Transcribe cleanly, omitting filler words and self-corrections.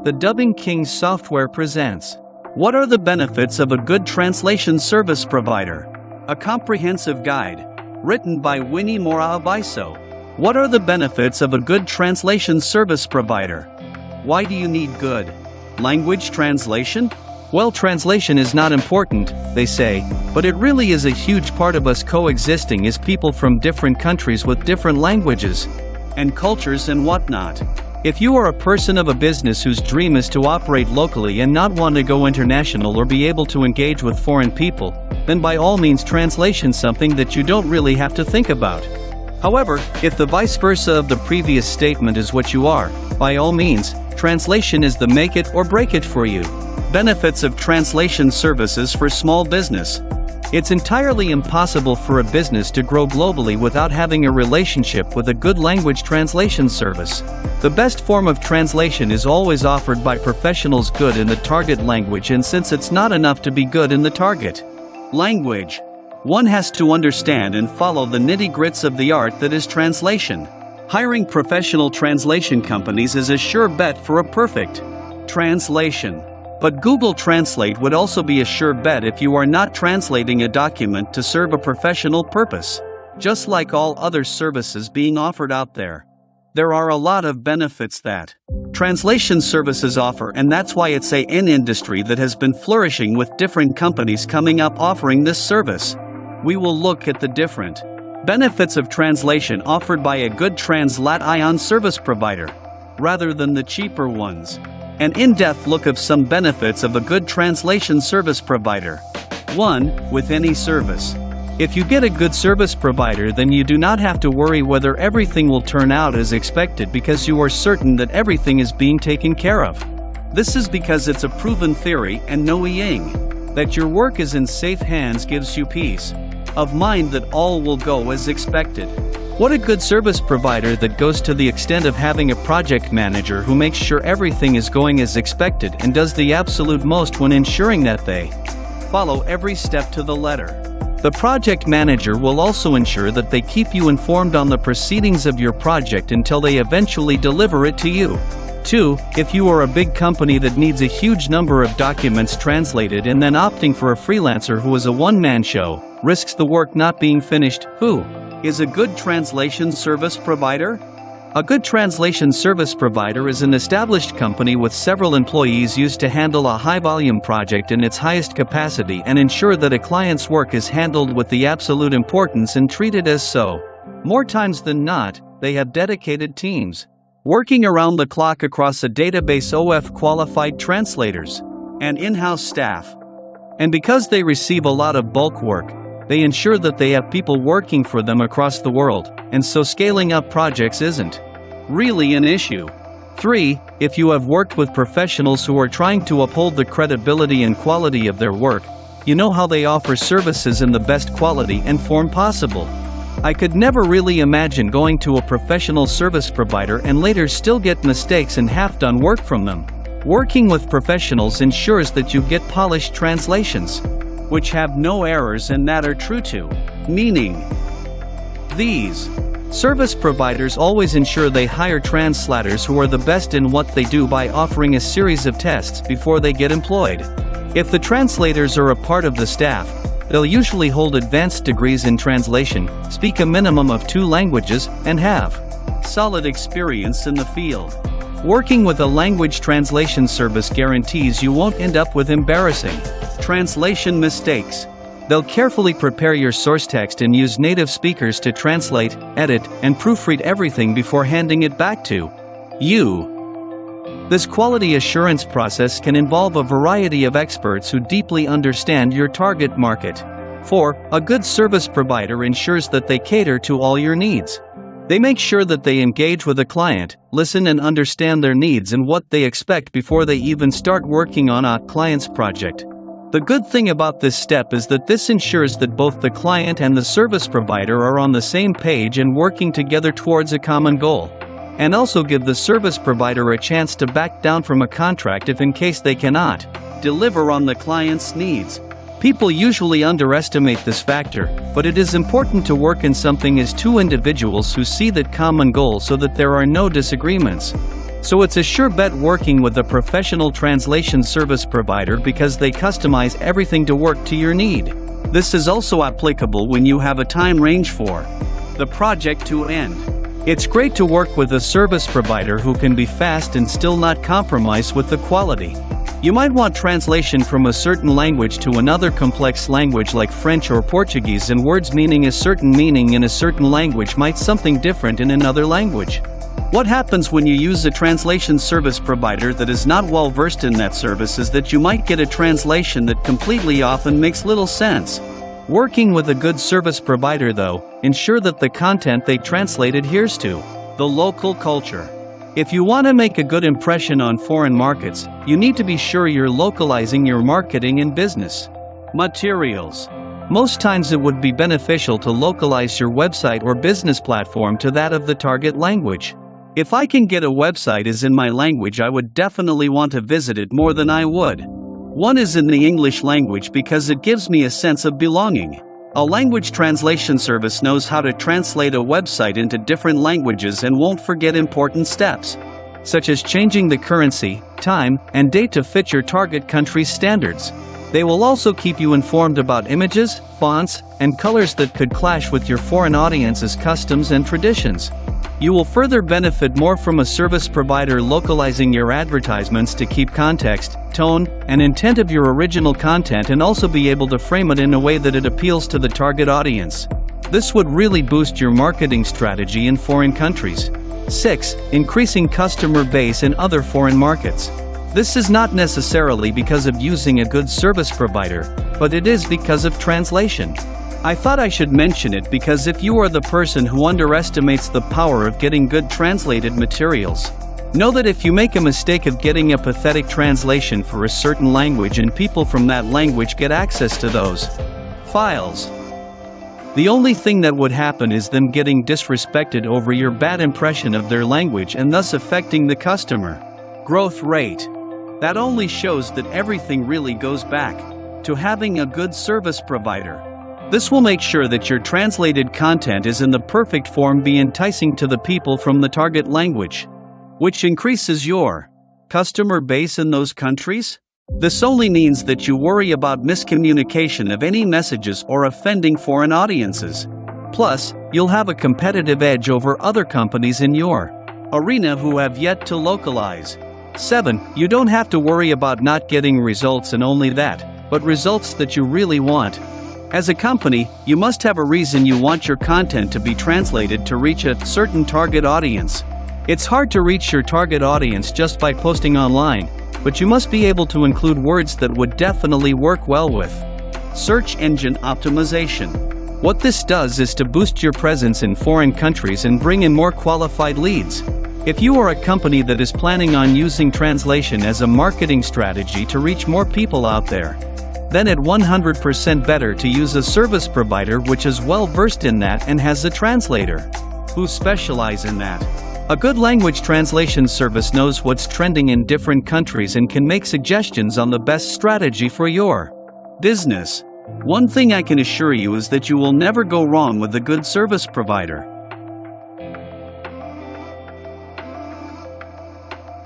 The Dubbing King software presents. What are the benefits of a good translation service provider? A comprehensive guide. Written by Winny, Moraa, Obiso. What are the benefits of a good translation service provider? Why do you need good language translation? Well, translation is not important, they say, but it really is a huge part of us coexisting as people from different countries with different languages and cultures and whatnot. If you are a person of a business whose dream is to operate locally and not want to go international or be able to engage with foreign people, then by all means translation is something that you don't really have to think about. However, if the vice versa of the previous statement is what you are, by all means, translation is the make it or break it for you. Benefits of translation services for small business. It's entirely impossible for a business to grow globally without having a relationship with a good language translation service. The best form of translation is always offered by professionals good in the target language, and since it's not enough to be good in the target language, one has to understand and follow the nitty-gritties of the art that is translation. Hiring professional translation companies is a sure bet for a perfect translation. But Google Translate would also be a sure bet if you are not translating a document to serve a professional purpose. Just like all other services being offered out there, there are a lot of benefits that translation services offer, and that's why it's an industry that has been flourishing with different companies coming up offering this service. We will look at the different benefits of translation offered by a good translation service provider, rather than the cheaper ones. An in-depth look of some benefits of a good translation service provider. 1. With any service. If you get a good service provider, then you do not have to worry whether everything will turn out as expected, because you are certain that everything is being taken care of. This is because it's a proven theory and knowing that your work is in safe hands gives you peace of mind that all will go as expected. What a good service provider that goes to the extent of having a project manager who makes sure everything is going as expected and does the absolute most when ensuring that they follow every step to the letter. The project manager will also ensure that they keep you informed on the proceedings of your project until they eventually deliver it to you. 2. If you are a big company that needs a huge number of documents translated and then opting for a freelancer who is a one-man show, risks the work not being finished. Who is a good translation service provider? A good translation service provider is an established company with several employees used to handle a high-volume project in its highest capacity and ensure that a client's work is handled with the absolute importance and treated as so. More times than not, they have dedicated teams working around the clock across a database of qualified translators and in-house staff. And because they receive a lot of bulk work, they ensure that they have people working for them across the world, and so scaling up projects isn't really an issue. 3. If you have worked with professionals who are trying to uphold the credibility and quality of their work, you know how they offer services in the best quality and form possible. I could never really imagine going to a professional service provider and later still get mistakes and half-done work from them. Working with professionals ensures that you get polished translations, which have no errors and that are true to meaning. These service providers always ensure they hire translators who are the best in what they do by offering a series of tests before they get employed. If the translators are a part of the staff, they'll usually hold advanced degrees in translation, speak a minimum of 2 languages, and have solid experience in the field. Working with a language translation service guarantees you won't end up with embarrassing translation mistakes. They'll carefully prepare your source text and use native speakers to translate, edit, and proofread everything before handing it back to you. This quality assurance process can involve a variety of experts who deeply understand your target market. 4. A good service provider ensures that they cater to all your needs. They make sure that they engage with a client, listen and understand their needs and what they expect before they even start working on a client's project. The good thing about this step is that this ensures that both the client and the service provider are on the same page and working together towards a common goal, and also give the service provider a chance to back down from a contract if in case they cannot deliver on the client's needs. People usually underestimate this factor, but it is important to work in something as 2 individuals who see that common goal so that there are no disagreements. So it's a sure bet working with a professional translation service provider because they customize everything to work to your need. This is also applicable when you have a time range for the project to end. It's great to work with a service provider who can be fast and still not compromise with the quality. You might want translation from a certain language to another complex language like French or Portuguese, and words meaning a certain meaning in a certain language might something different in another language. What happens when you use a translation service provider that is not well versed in that service is that you might get a translation that completely off and makes little sense. Working with a good service provider, though, ensure that the content they translate adheres to the local culture. If you want to make a good impression on foreign markets, you need to be sure you're localizing your marketing and business materials. Most times it would be beneficial to localize your website or business platform to that of the target language. If I can get a website is in my language, I would definitely want to visit it more than I would. One is in the English language because it gives me a sense of belonging. A language translation service knows how to translate a website into different languages and won't forget important steps, such as changing the currency, time, and date to fit your target country's standards. They will also keep you informed about images, fonts, and colors that could clash with your foreign audience's customs and traditions. You will further benefit more from a service provider localizing your advertisements to keep context, tone, and intent of your original content, and also be able to frame it in a way that it appeals to the target audience. This would really boost your marketing strategy in foreign countries. 6. Increasing customer base in other foreign markets. This is not necessarily because of using a good service provider, but it is because of translation. I thought I should mention it because if you are the person who underestimates the power of getting good translated materials, know that if you make a mistake of getting a pathetic translation for a certain language and people from that language get access to those files, the only thing that would happen is them getting disrespected over your bad impression of their language and thus affecting the customer growth rate. That only shows that everything really goes back to having a good service provider. This will make sure that your translated content is in the perfect form, be enticing to the people from the target language, which increases your customer base in those countries. This only means that you worry about miscommunication of any messages or offending foreign audiences. Plus, you'll have a competitive edge over other companies in your arena who have yet to localize. 7. You don't have to worry about not getting results, and only that, but results that you really want. As a company, you must have a reason you want your content to be translated to reach a certain target audience. It's hard to reach your target audience just by posting online, but you must be able to include words that would definitely work well with search engine optimization. What this does is to boost your presence in foreign countries and bring in more qualified leads. If you are a company that is planning on using translation as a marketing strategy to reach more people out there, then it's 100% better to use a service provider which is well versed in that and has a translator who specialize in that. A good language translation service knows what's trending in different countries and can make suggestions on the best strategy for your business. One thing I can assure you is that you will never go wrong with a good service provider.